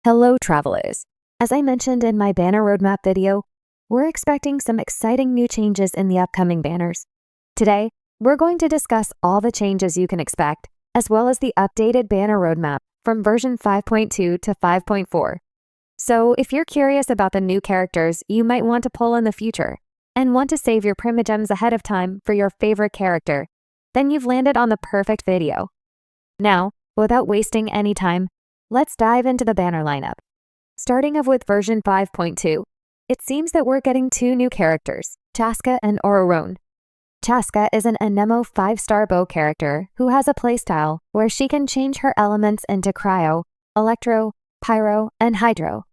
Hello travelers! As I mentioned in my banner roadmap video, we're expecting some exciting new changes in the upcoming banners. Today, we're going to discuss all the changes you can expect, as well as the updated banner roadmap from version 5.2 to 5.4. So if you're curious about the new characters you might want to pull in the future, and want to save your primogems ahead of time for your favorite character, then you've landed on the perfect video. Now, without wasting any time, let's dive into the banner lineup. Starting off with version 5.2, it seems that we're getting two new characters, Chaska and Ororon. Chaska is an Anemo 5-star bow character who has a playstyle where she can change her elements into cryo, electro, pyro, and hydro.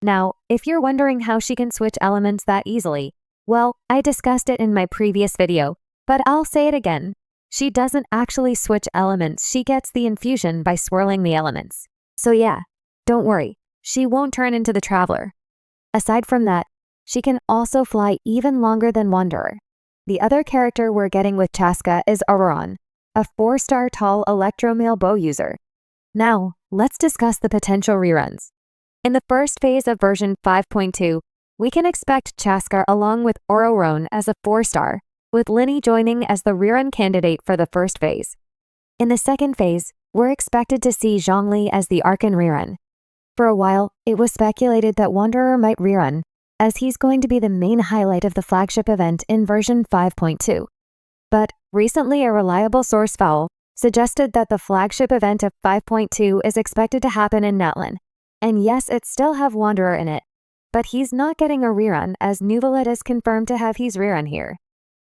Now, if you're wondering how she can switch elements that easily, well, I discussed it in my previous video, but I'll say it again. She doesn't actually switch elements, she gets the infusion by swirling the elements. So yeah, don't worry, she won't turn into the Traveler. Aside from that, she can also fly even longer than Wanderer. The other character we're getting with Chaska is Ororon, a 4-star tall electromale bow user. Now, let's discuss the potential reruns. In the first phase of version 5.2, we can expect Chaska along with Ororon as a 4-star, with Lini joining as the rerun candidate for the first phase. In the second phase, we're expected to see Zhongli as the archon rerun. For a while, it was speculated that Wanderer might rerun, as he's going to be the main highlight of the flagship event in version 5.2. But recently a reliable source foul suggested that the flagship event of 5.2 is expected to happen in Natlan. And yes, it still have Wanderer in it, but he's not getting a rerun as Neuvilette is confirmed to have his rerun here.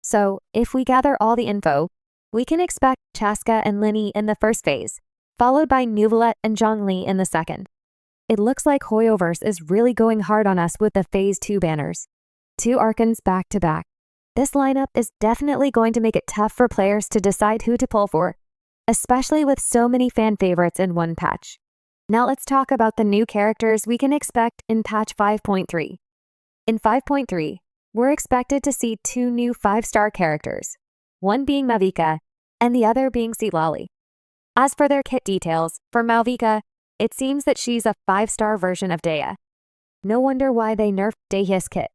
So, if we gather all the info, we can expect Chaska and Lini in the first phase, followed by Neuvilette and Zhonbgli in the second. It looks like Hoyoverse is really going hard on us with the Phase 2 banners. 2 Archons back to back. This lineup is definitely going to make it tough for players to decide who to pull for, especially with so many fan favorites in one patch. Now let's talk about the new characters we can expect in patch 5.3. In 5.3, we're expected to see 2 new 5-star characters, one being Mauvika and the other being Citlali. As for their kit details, for Mauvika, it seems that she's a 5-star version of Dea. No wonder why they nerfed Dea's kit.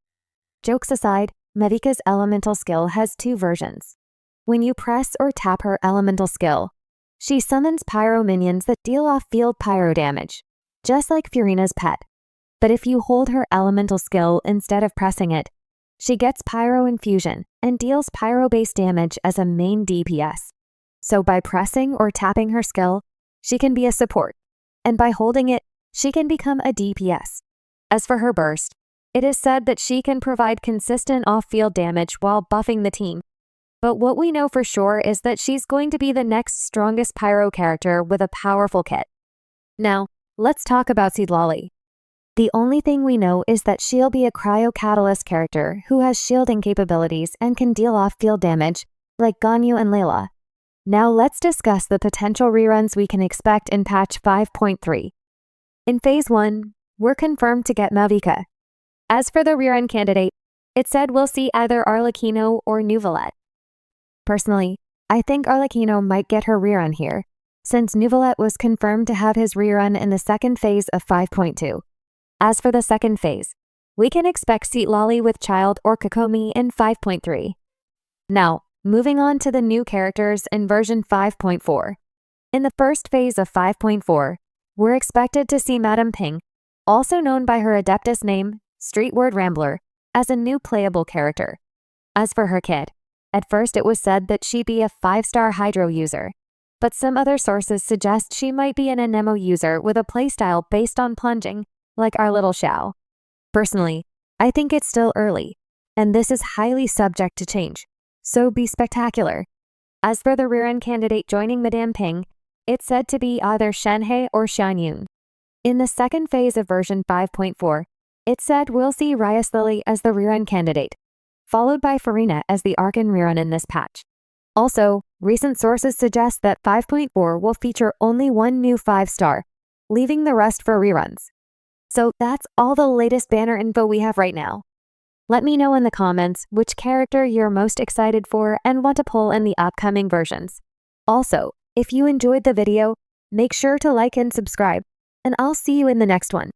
Jokes aside, Mauvika's elemental skill has 2 versions. When you press or tap her elemental skill, she summons pyro minions that deal off field pyro damage, just like Furina's pet. But if you hold her elemental skill instead of pressing it, she gets pyro infusion and deals pyro-based damage as a main DPS. So by pressing or tapping her skill, she can be a support, and by holding it, she can become a DPS. As for her burst, it is said that she can provide consistent off-field damage while buffing the team. But what we know for sure is that she's going to be the next strongest pyro character with a powerful kit. Now, let's talk about Citlali. The only thing we know is that she'll be a cryo catalyst character who has shielding capabilities and can deal off-field damage, like Ganyu and Layla. Now let's discuss the potential reruns we can expect in patch 5.3. In phase 1, we're confirmed to get Mauvika. As for the rerun candidate, it said we'll see either Arlecchino or Neuvilette. Personally, I think Arlecchino might get her rerun here, since Neuvilette was confirmed to have his rerun in the second phase of 5.2. As for the second phase, we can expect Citlali with Child or Kokomi in 5.3. Now, moving on to the new characters in version 5.4. In the first phase of 5.4, we're expected to see Madame Ping, also known by her Adeptus name, Streetward Rambler, as a new playable character. As for her kit, at first it was said that she'd be a 5-star Hydro user, but some other sources suggest she might be an Anemo user with a playstyle based on plunging, like our little Xiao. Personally, I think it's still early, and this is highly subject to change. So be spectacular. As for the rerun candidate joining Madame Ping, it's said to be either Shenhe or Xianyun. In the second phase of version 5.4, it said we'll see Rias Lily as the rerun candidate, followed by Furina as the archon rerun in this patch. Also, recent sources suggest that 5.4 will feature only 1 new 5-star, leaving the rest for reruns. So that's all the latest banner info we have right now. Let me know in the comments which character you're most excited for and want to pull in the upcoming versions. Also, if you enjoyed the video, make sure to like and subscribe. and I'll see you in the next one.